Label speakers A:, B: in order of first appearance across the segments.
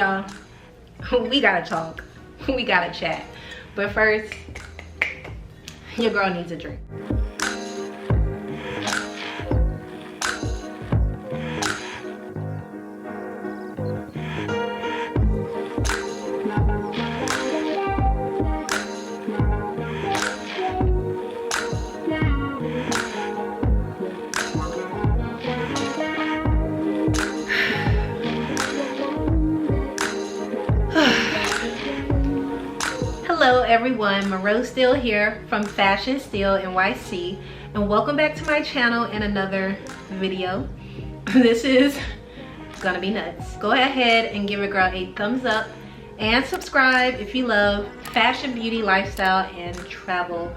A: y'all. We gotta talk. We gotta chat. But first, your girl needs a drink. Hello everyone, MONROE STEELE here from Fashion Steele NYC, and welcome back to my channel in another video. This is gonna be nuts. Go ahead and give a girl a thumbs up and subscribe if you love fashion, beauty, lifestyle, and travel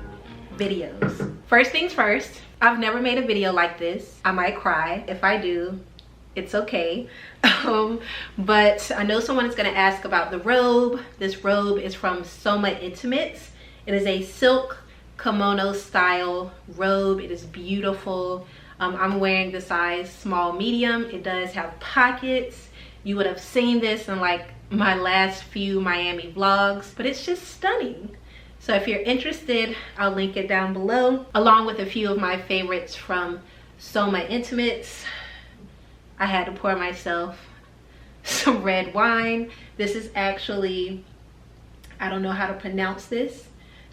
A: videos. First things first, I've never made a video like this. I might cry. If I do, it's okay. But I know someone is going to ask about the robe. This robe is from Soma Intimates. It is a silk kimono style robe. It is beautiful. I'm wearing the size small medium. It does have pockets. You would have seen this in like my last few Miami vlogs, but it's just stunning. So if you're interested, I'll link it down below, along with a few of my favorites from Soma Intimates. I had to pour myself some red wine. This is actually, I don't know how to pronounce this,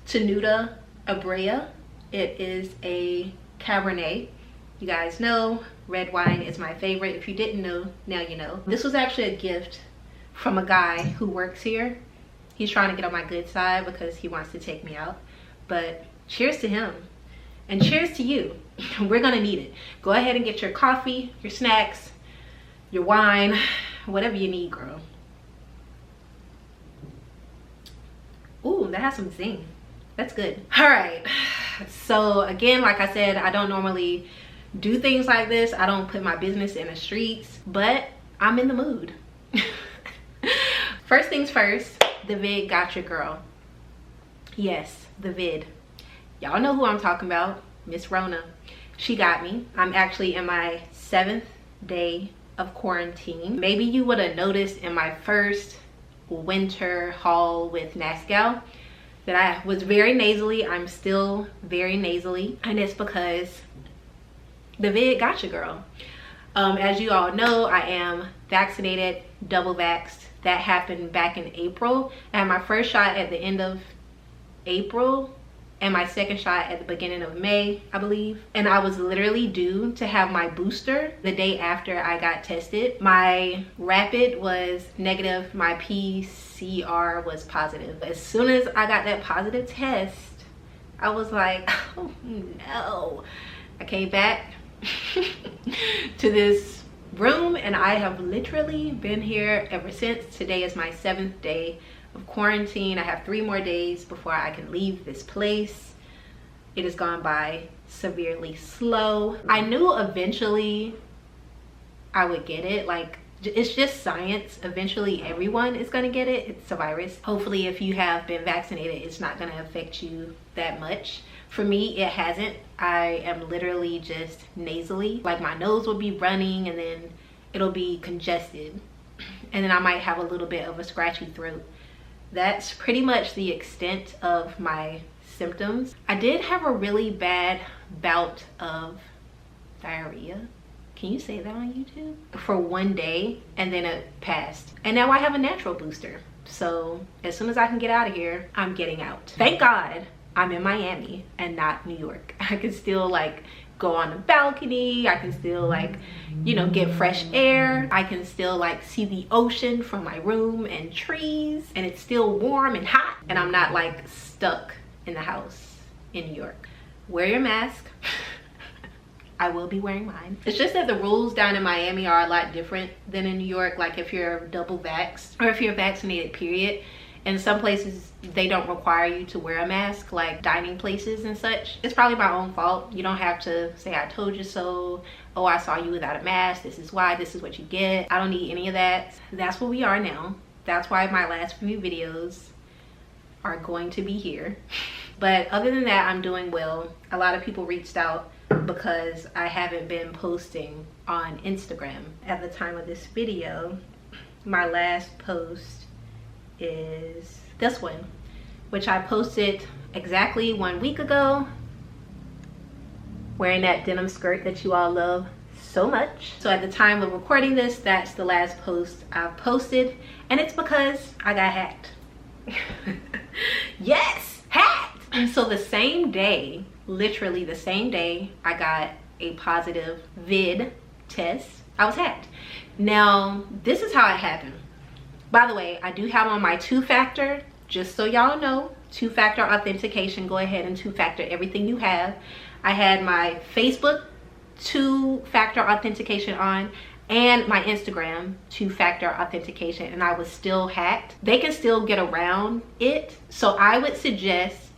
A: Tenuta Abrea. It is a Cabernet. You guys know red wine is my favorite. If you didn't know, now you know. This was actually a gift from a guy who works here. He's trying to get on my good side because he wants to take me out. But cheers to him. And cheers to you. We're gonna need it. Go ahead and get your coffee, your snacks, your wine, whatever you need, girl. Ooh, that has some zing. That's good. All right. So again, like I said, I don't normally do things like this. I don't put my business in the streets, but I'm in the mood. First things first, the vid got your girl. Yes, the vid. Y'all know who I'm talking about, Miss Rona. She got me. I'm actually in my 7th day of quarantine. Maybe you would have noticed in my first winter haul with NASCAL that I was very nasally. I'm still very nasally, and it's because the vid got your girl. As you all know, I am vaccinated, double vaxxed. That happened back in April. I had my first shot at the end of April and my second shot at the beginning of May, I believe. And I was literally due to have my booster the day after I got tested. My rapid was negative, my PCR was positive. As soon as I got that positive test, I was like, oh no. I came back to this room and I have literally been here ever since. Today is my 7th day of quarantine. I have 3 more days before I can leave this place. It has gone by severely slow. I knew eventually I would get it. Like, it's just science. Eventually everyone is gonna get it. It's a virus. Hopefully if you have been vaccinated, it's not gonna affect you that much. For me, it hasn't. I am literally just nasally. Like, my nose will be running and then it'll be congested. And then I might have a little bit of a scratchy throat. That's pretty much the extent of my symptoms. I did have a really bad bout of diarrhea. Can you say that on YouTube? For 1 day, and then it passed. And now I have a natural booster. So as soon as I can get out of here, I'm getting out. Thank God I'm in Miami and not New York. I can still like go on the balcony. I can still like, you know, get fresh air. I can still like see the ocean from my room and trees, and it's still warm and hot, and I'm not like stuck in the house in New York. Wear your mask. I will be wearing mine. It's just that the rules down in Miami are a lot different than in New York. Like if you're double vaxxed or if you're vaccinated, period. In some places, they don't require you to wear a mask, like dining places and such. It's probably my own fault. You don't have to say, I told you so. Oh, I saw you without a mask. This is why. This is what you get. I don't need any of that. That's where we are now. That's why my last few videos are going to be here. But other than that, I'm doing well. A lot of people reached out because I haven't been posting on Instagram. At the time of this video, my last post is this one, which I posted exactly 1 week ago, wearing that denim skirt that you all love so much. So at the time of recording this, that's the last post I've posted, and it's because I got hacked. Yes, hacked. And so the same day, literally the same day I got a positive vid test, I was hacked. Now, this is how it happened. By the way, I do have on my 2-factor, just so y'all know, 2-factor authentication. Go ahead and 2-factor everything you have. I had my Facebook 2-factor authentication on and my Instagram 2-factor authentication, and I was still hacked. They can still get around it. So I would suggest,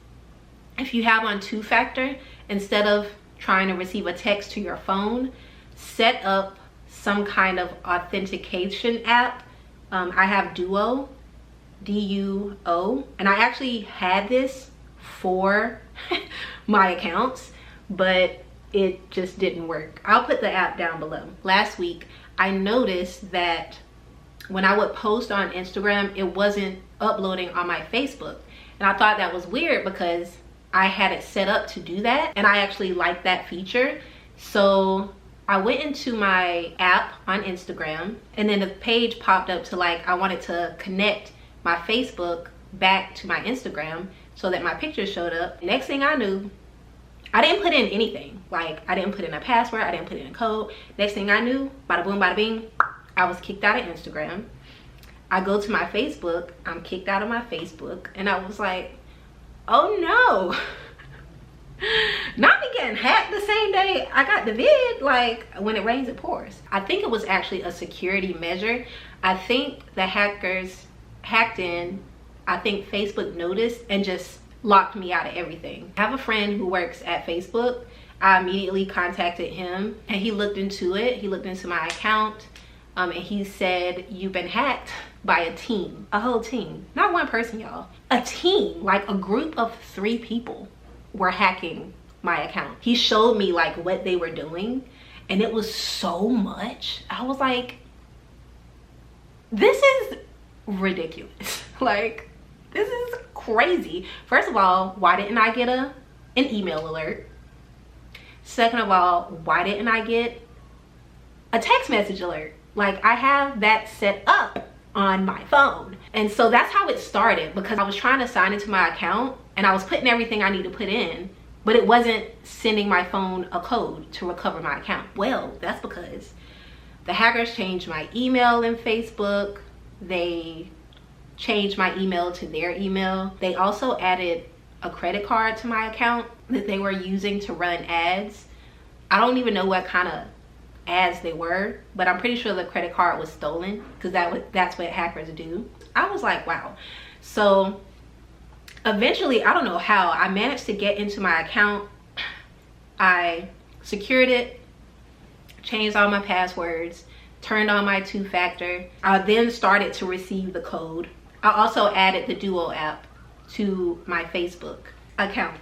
A: if you have on 2-factor, instead of trying to receive a text to your phone, set up some kind of authentication app. I have Duo, D-U-O, and I actually had this for my accounts, but it just didn't work. I'll put the app down below. Last week, I noticed that when I would post on Instagram, it wasn't uploading on my Facebook. And I thought that was weird because I had it set up to do that, and I actually liked that feature. So I went into my app on Instagram, and then the page popped up to like, I wanted to connect my Facebook back to my Instagram so that my pictures showed up. Next thing I knew, I didn't put in anything. Like, I didn't put in a password, I didn't put in a code. Next thing I knew, bada boom, bada bing, I was kicked out of Instagram. I go to my Facebook, I'm kicked out of my Facebook, and I was like, oh no. Not me getting hacked the same day I got the vid. Like, when it rains it pours. I think it was actually a security measure. I think the hackers hacked in, I think Facebook noticed and just locked me out of everything. I have a friend who works at Facebook. I immediately contacted him and he looked into it. He looked into my account, and he said, you've been hacked by a team. A whole team. Not one person, y'all. A team. Like, a group of 3 people were hacking my account. He showed me like what they were doing, and it was so much. I was like, this is ridiculous. Like, this is crazy. First of all, why didn't I get an email alert? Second of all, why didn't I get a text message alert? Like, I have that set up on my phone. And so that's how it started, because I was trying to sign into my account and I was putting everything I need to put in, but it wasn't sending my phone a code to recover my account. Well, that's because the hackers changed my email in Facebook. They changed my email to their email. They also added a credit card to my account that they were using to run ads. I don't even know what kind of ads they were, but I'm pretty sure the credit card was stolen, because that's what hackers do. I was like, wow. So eventually, I don't know how, I managed to get into my account. I secured it, changed all my passwords, turned on my 2-factor. I then started to receive the code. I also added the Duo app to my Facebook account.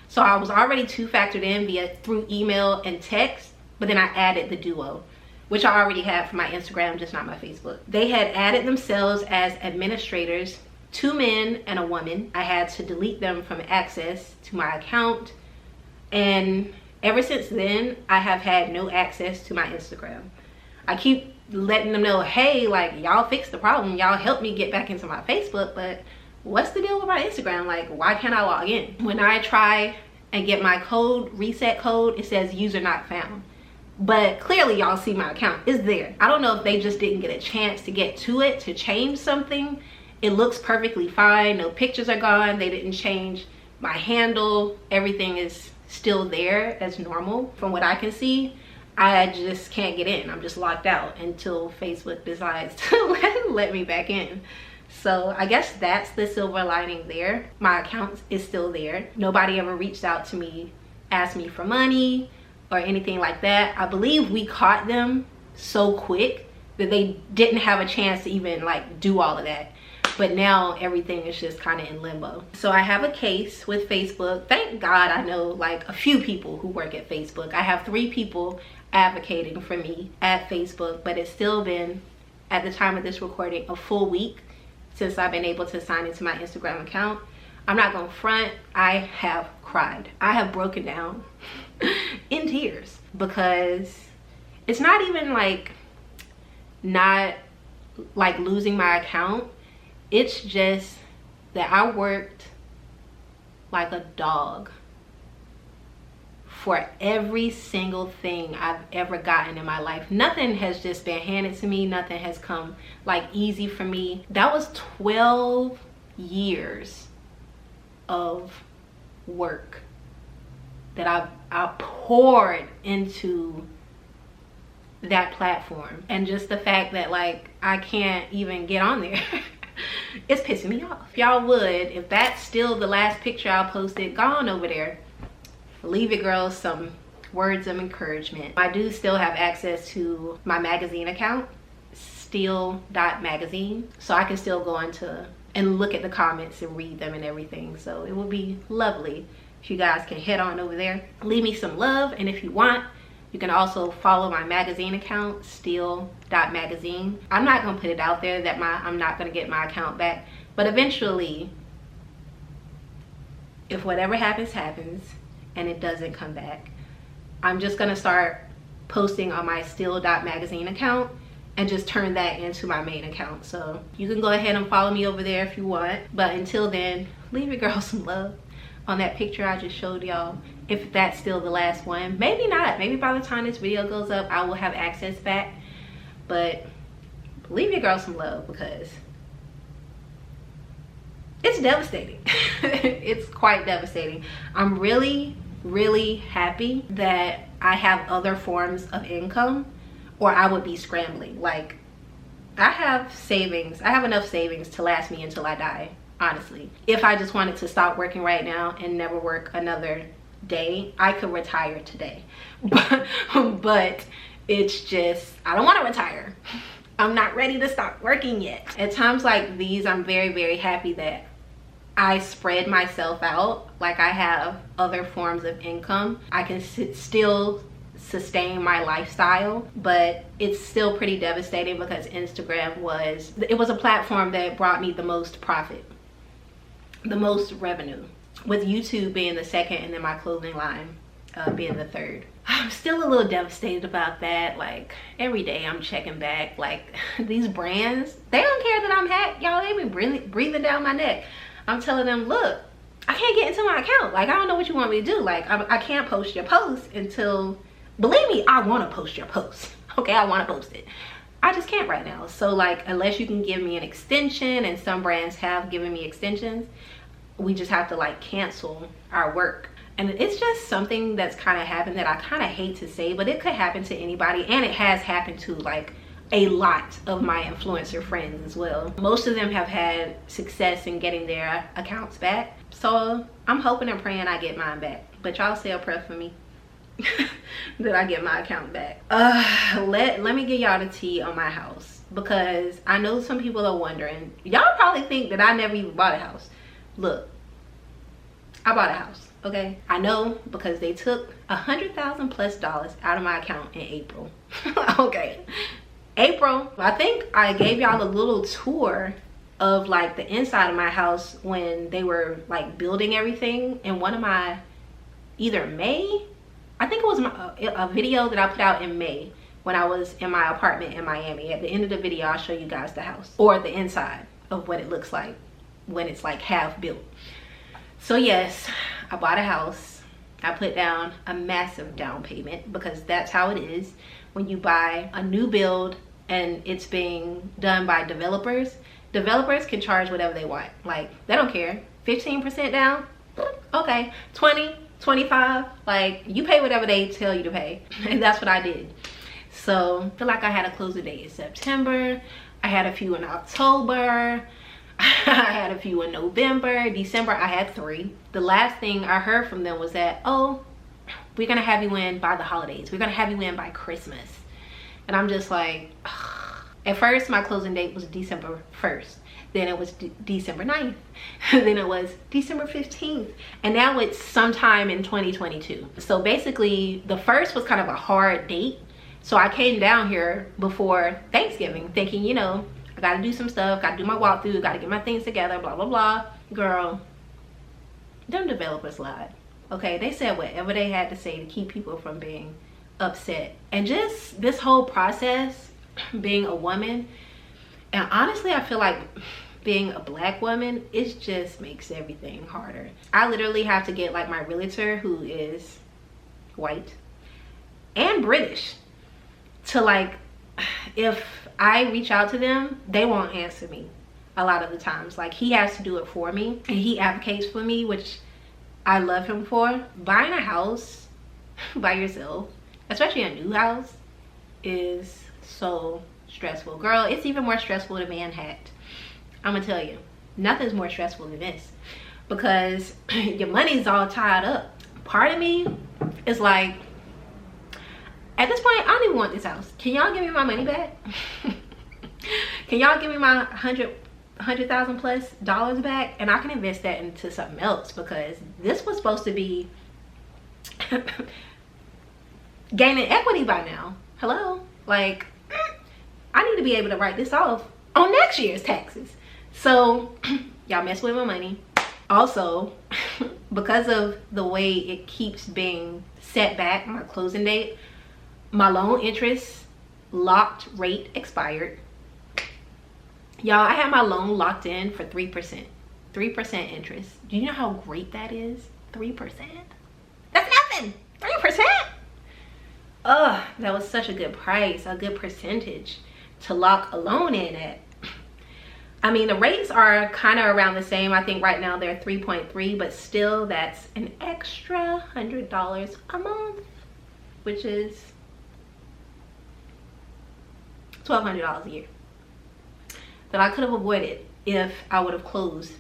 A: So I was already 2-factored in through email and text, but then I added the Duo, which I already had for my Instagram, just not my Facebook. They had added themselves as administrators, 2 men and a woman. I had to delete them from access to my account. And ever since then, I have had no access to my Instagram. I keep letting them know, hey, like, y'all fixed the problem. Y'all helped me get back into my Facebook, but what's the deal with my Instagram? Like, why can't I log in? When I try and get my code, reset code, it says user not found. But clearly y'all see my account is there. I don't know if they just didn't get a chance to get to it to change something. It looks perfectly fine. No pictures are gone. They didn't change my handle. Everything is still there as normal. From what I can see, I just can't get in. I'm just locked out until Facebook decides to let me back in. So I guess that's the silver lining there. My account is still there. Nobody ever reached out to me, asked me for money or anything like that. I believe we caught them so quick that they didn't have a chance to even like do all of that. But now everything is just kind of in limbo. So I have a case with Facebook. Thank God I know like a few people who work at Facebook. I have 3 people advocating for me at Facebook, but it's still been at the time of this recording, a full week since I've been able to sign into my Instagram account. I'm not gonna front, I have cried. I have broken down in tears because it's not even like not like losing my account. It's just that I worked like a dog for every single thing I've ever gotten in my life. Nothing has just been handed to me. Nothing has come like easy for me. That was 12 years of work that I poured into that platform. And just the fact that like I can't even get on there it's pissing me off. If y'all would, if that's still the last picture I posted, go on over there, leave your girls some words of encouragement. I do still have access to my magazine account, steele.magazine, so I can still go into and look at the comments and read them and everything. So it would be lovely if you guys can head on over there, leave me some love. And if you want, you can also follow my magazine account, steele.magazine. I'm not gonna put it out there that I'm not gonna get my account back, but eventually, if whatever happens, happens, and it doesn't come back, I'm just gonna start posting on my steele.magazine account and just turn that into my main account. So you can go ahead and follow me over there if you want. But until then, leave your girl some love on that picture I just showed y'all. If that's still the last one, maybe not. Maybe by the time this video goes up, I will have access back. But leave your girl some love because it's devastating. It's quite devastating. I'm really, really happy that I have other forms of income, or I would be scrambling. Like, I have savings. I have enough savings to last me until I die, honestly. If I just wanted to stop working right now and never work another day, I could retire today. But it's just, I don't want to retire. I'm not ready to stop working yet. At times like these, I'm very, very happy that I spread myself out. Like, I have other forms of income. I can still sustain my lifestyle, but it's still pretty devastating because Instagram was a platform that brought me the most profit, the most revenue, with YouTube being the second and then my clothing line being the third. I'm still a little devastated about that. Like, every day I'm checking back. Like, these brands, they don't care that I'm hacked, y'all. They be breathing down my neck. I'm telling them, look, I can't get into my account. Like, I don't know what you want me to do. Like, I can't post your post until, believe me, I want to post your post. Okay, I want to post it. I just can't right now. So like, unless you can give me an extension, and some brands have given me extensions, we just have to like cancel our work. And it's just something that's kind of happened that I kind of hate to say, but it could happen to anybody, and it has happened to like a lot of my influencer friends as well. Most of them have had success in getting their accounts back. So I'm hoping and praying I get mine back. But y'all say a prayer for me that I get my account back. Let me give y'all the tea on my house, because I know some people are wondering. Y'all probably think that I never even bought a house. Look, I bought a house, okay? I know, because they took $100,000+ out of my account in April. Okay, April. I think I gave y'all a little tour of like the inside of my house when they were like building everything in one of my, either May, I think it was a video that I put out in May when I was in my apartment in Miami. At the end of the video, I'll show you guys the house, or the inside of what it looks like when it's like half built. So yes, I bought a house. I put down a massive down payment, because that's how it is when you buy a new build and it's being done by developers. Developers can charge whatever they want. Like, they don't care. 15% down, okay. 20, 25, like, you pay whatever they tell you to pay. And that's what I did. So I feel like I had a closing date in September. I had a few in October. I had a few in November. December, I had 3. The last thing I heard from them was that, oh, we're gonna have you in by the holidays. We're gonna have you in by Christmas. And I'm just like, ugh. At first my closing date was December 1st. Then it was December 9th. Then it was December 15th. And now it's sometime in 2022. So basically the 1st was kind of a hard date So I came down here before Thanksgiving thinking, you know, I gotta do some stuff, gotta do my walkthrough, gotta get my things together, blah, blah, blah. Girl, them developers lied. Okay, they said whatever they had to say to keep people from being upset. And just this whole process, being a woman, and honestly, I feel like being a black woman, it just makes everything harder. I literally have to get like my realtor, who is white and British, to like, if I reach out to them, they won't answer me a lot of the times. Like, he has to do it for me, and he advocates for me, which I love him for. Buying a house by yourself, especially a new house, is so stressful. Girl, it's even more stressful than Manhattan. I'm gonna tell you, nothing's more stressful than this, because your money's all tied up. Part of me is like, at this point, I don't even want this house. Can y'all give me my money back? Can y'all give me my $100,000 plus dollars back, and I can invest that into something else, because this was supposed to be gaining equity by now. Hello? Like, I need to be able to write this off on next year's taxes. So y'all mess with my money. Also, because of the way it keeps being set back, my closing date, my loan interest locked rate expired. Y'all, I had my loan locked in for 3%. 3% interest. Do you know how great that is? 3%? That's nothing. 3%? Ugh, that was such a good price, a good percentage to lock a loan in at. I mean, the rates are kind of around the same. I think right now they're 3.3, but still that's an extra $100 a month, which is $1,200 a year that I could have avoided if I would have closed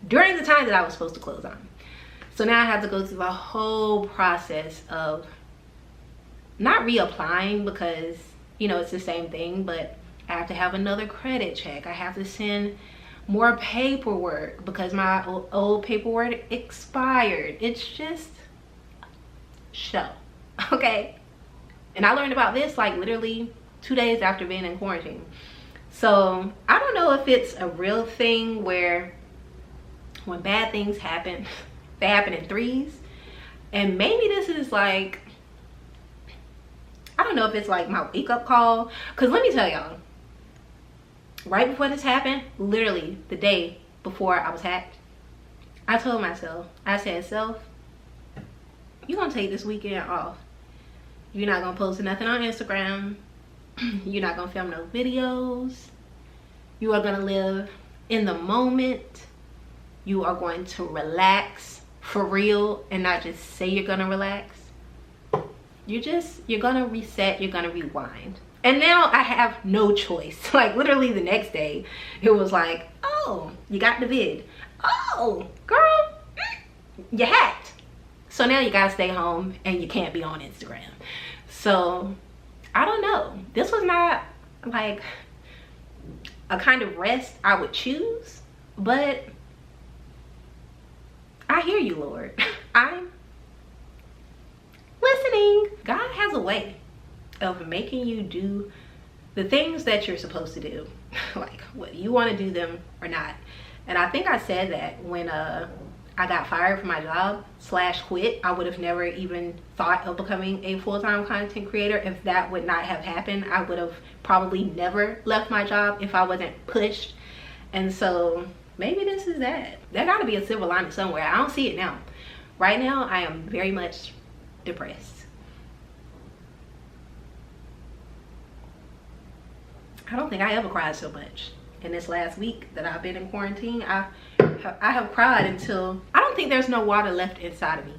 A: during the time that I was supposed to close on. So now I have to go through the whole process of not reapplying, because, you know, it's the same thing, but I have to have another credit check. I have to send more paperwork because my old paperwork expired. It's just show, okay? And I learned about this like literally 2 days after being in quarantine. So I don't know if it's a real thing where when bad things happen, they happen in threes. And maybe this is like, I don't know if it's like my wake-up call. Because let me tell y'all, right before this happened, literally the day before I was hacked, I told myself, I said, self, you're gonna take this weekend off. You're not gonna post nothing on Instagram. You're not gonna film no videos. You are gonna live in the moment. You are going to relax for real and not just say you're gonna relax. You're gonna reset, you're gonna rewind. And now I have no choice. Like literally the next day, it was like, oh, you got the vid. Oh, girl, you hacked. So now you gotta stay home and you can't be on Instagram. So I don't know. This was not like a kind of rest I would choose, but I hear you, Lord. I'm listening. God has a way of making you do the things that you're supposed to do, like whether you want to do them or not. And I think I said that when I got fired from my job / quit. I would have never even thought of becoming a full-time content creator if that would not have happened. I would have probably never left my job if I wasn't pushed. And so maybe this is that. There gotta be a silver lining somewhere. I don't see it now. Right now, I am very much depressed. I don't think I ever cried so much in this last week that I've been in quarantine. I have cried until I don't think there's no water left inside of me.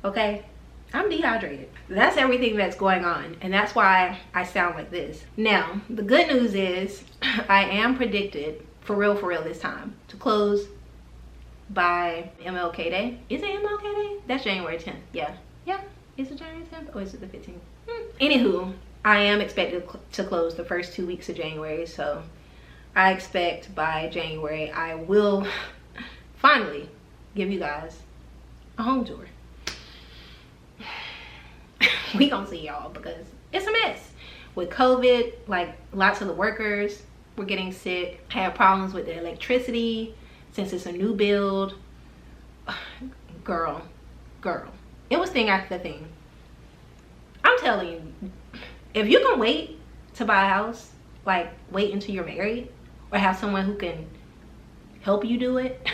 A: Okay, I'm dehydrated. That's everything that's going on, and that's why I sound like this. Now, the good news is I am predicted, for real this time, to close by MLK Day. Is it MLK Day? That's January 10th. Yeah. Is it January 10th or is it the 15th? Anywho, I am expected to close the first 2 weeks of January, so I expect by January I will finally give you guys a home tour. We gonna see y'all, because it's a mess. With COVID, like lots of the workers were getting sick, had problems with the electricity since it's a new build. Girl, it was thing after thing. I'm telling you, if you can wait to buy a house, like wait until you're married or have someone who can help you do it,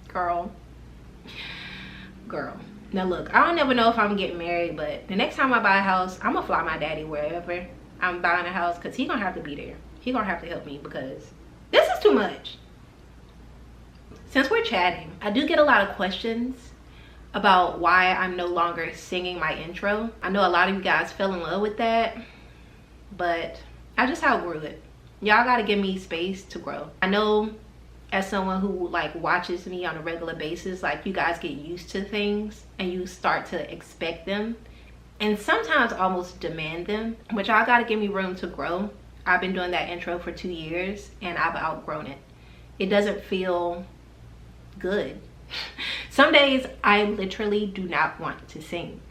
A: girl. Now look, I don't never know if I'm getting married, but the next time I buy a house, I'm gonna fly my daddy wherever I'm buying a house, because he gonna have to be there. He gonna have to help me, because this is too much. Since we're chatting, I do get a lot of questions about why I'm no longer singing my intro. I know a lot of you guys fell in love with that, but I just outgrew it. Y'all gotta give me space to grow. I know as someone who like watches me on a regular basis, like you guys get used to things and you start to expect them and sometimes almost demand them, but y'all gotta give me room to grow. I've been doing that intro for 2 years and I've outgrown it. It doesn't feel good. Some days I literally do not want to sing.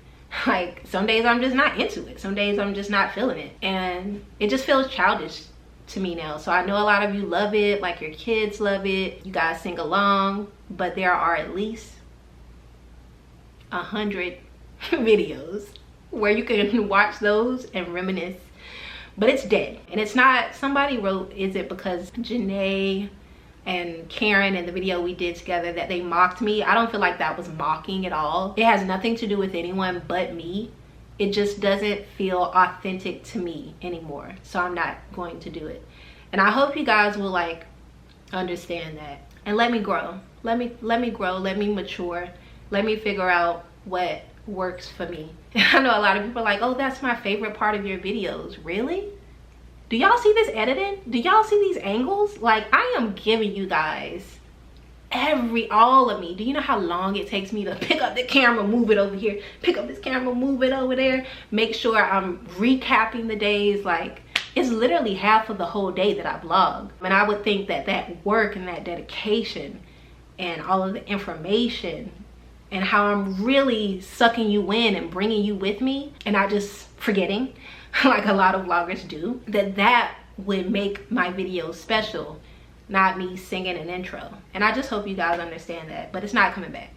A: Like some days I'm just not into it. Some days I'm just not feeling it, and it just feels childish to me now. So I know a lot of you love it, like your kids love it, you guys sing along, but there are at least 100 videos where you can watch those and reminisce, but it's dead. And it's not, somebody wrote, is it because Janae and Karen in the video we did together that they mocked me? I don't feel like that was mocking at all. It has nothing to do with anyone but me. It just doesn't feel authentic to me anymore, so I'm not going to do it. And I hope you guys will like understand that and let me grow. Let me grow, let me mature, let me figure out what works for me. I know a lot of people are like, oh, that's my favorite part of your videos. Really? Do y'all see this editing? Do y'all see these angles? Like, I am giving you guys all of me. Do you know how long it takes me to pick up the camera, move it over here, pick up this camera, move it over there, make sure I'm recapping the days? Like, it's literally half of the whole day that I vlog. And I would think that that work and that dedication and all of the information and how I'm really sucking you in and bringing you with me and not just forgetting like a lot of vloggers do, that would make my videos special, not me singing an intro. And I just hope you guys understand that, but it's not coming back.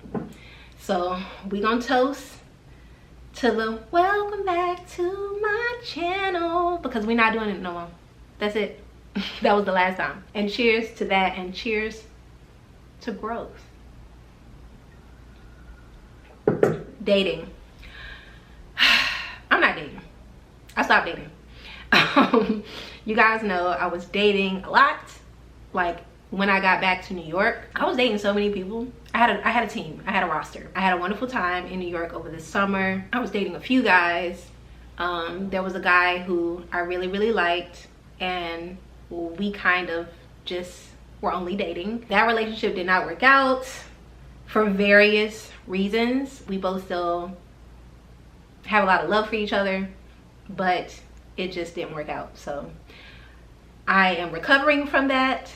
A: So we gonna toast to the welcome back to my channel, because we're not doing it no more. That's it. That was the last time. And cheers to that, and cheers to growth. Dating. I'm not dating. I stopped dating. You guys know I was dating a lot. Like when I got back to New York, I was dating so many people. I had a team, I had a roster. I had a wonderful time in New York over the summer. I was dating a few guys. There was a guy who I really liked, and we kind of just were only dating. That relationship did not work out for various reasons. We both still have a lot of love for each other, but it just didn't work out. So I am recovering from that.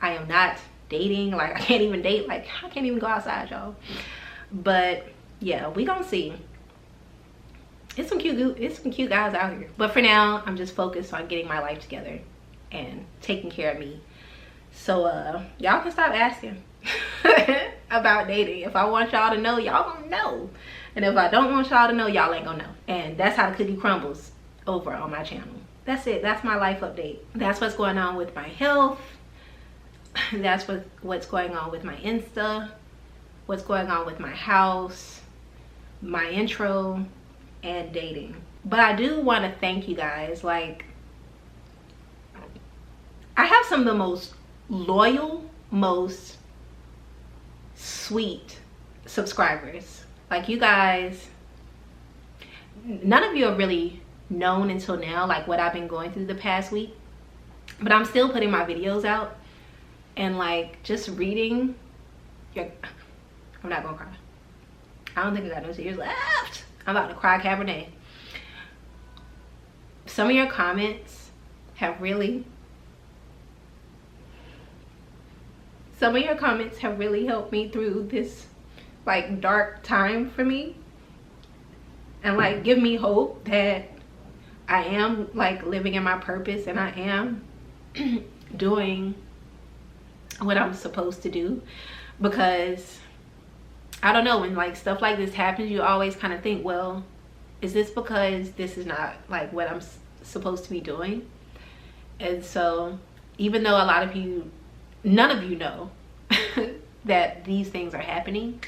A: I am not dating. Like, I can't even date. Like, I can't even go outside, y'all. But yeah, we gonna see. It's some cute guys out here. But for now, I'm just focused on getting my life together and taking care of me. So y'all can stop asking about dating. If I want y'all to know, y'all gonna know. And if I don't want y'all to know, y'all ain't gonna know. And that's how the cookie crumbles over on my channel. That's it. That's my life update. That's what's going on with my health. That's what's going on with my Insta, what's going on with my house, my intro, and dating. But I do want to thank you guys. Like, I have some of the most loyal, most sweet subscribers. Like, you guys, none of you are really known until now, like what I've been going through the past week, but I'm still putting my videos out, and like just reading your, I'm not gonna cry. I don't think I got no tears left. I'm about to cry Cabernet. Some of your comments have really helped me through this like dark time for me. and like give me hope that I am like living in my purpose and I am doing what I'm supposed to do. Because I don't know, when like stuff like this happens, you always kind of think, well, is this because this is not like what I'm supposed to be doing? And so even though a lot of you, none of you know that these things are happening,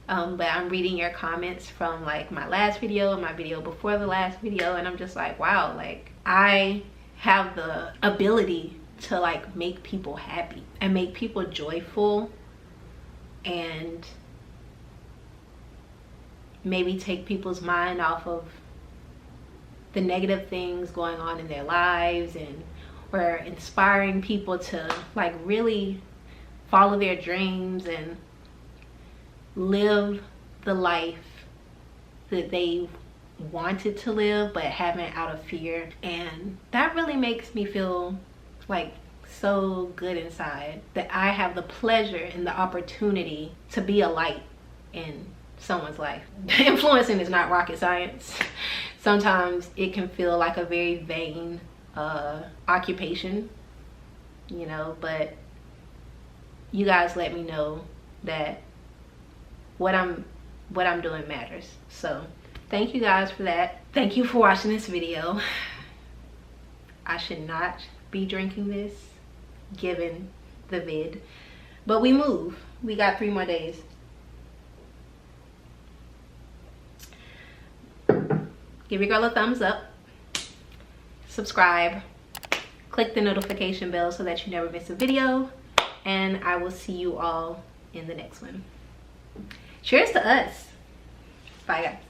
A: but I'm reading your comments from like my last video and my video before the last video, and I'm just like, wow, like I have the ability to like make people happy and make people joyful and maybe take people's mind off of the negative things going on in their lives, and we're inspiring people to like really follow their dreams and live the life that they wanted to live but haven't, out of fear. And that really makes me feel like so good inside, that I have the pleasure and the opportunity to be a light in someone's life. Influencing is not rocket science. Sometimes it can feel like a very vain occupation, you know, but you guys let me know that what I'm doing matters. So thank you guys for that. Thank you for watching this video. I should not be drinking this given the vid, but we move. We got 3 more days. Give your girl a thumbs up, subscribe, click the notification bell so that you never miss a video, and I will see you all in the next one. Cheers to us. Bye guys.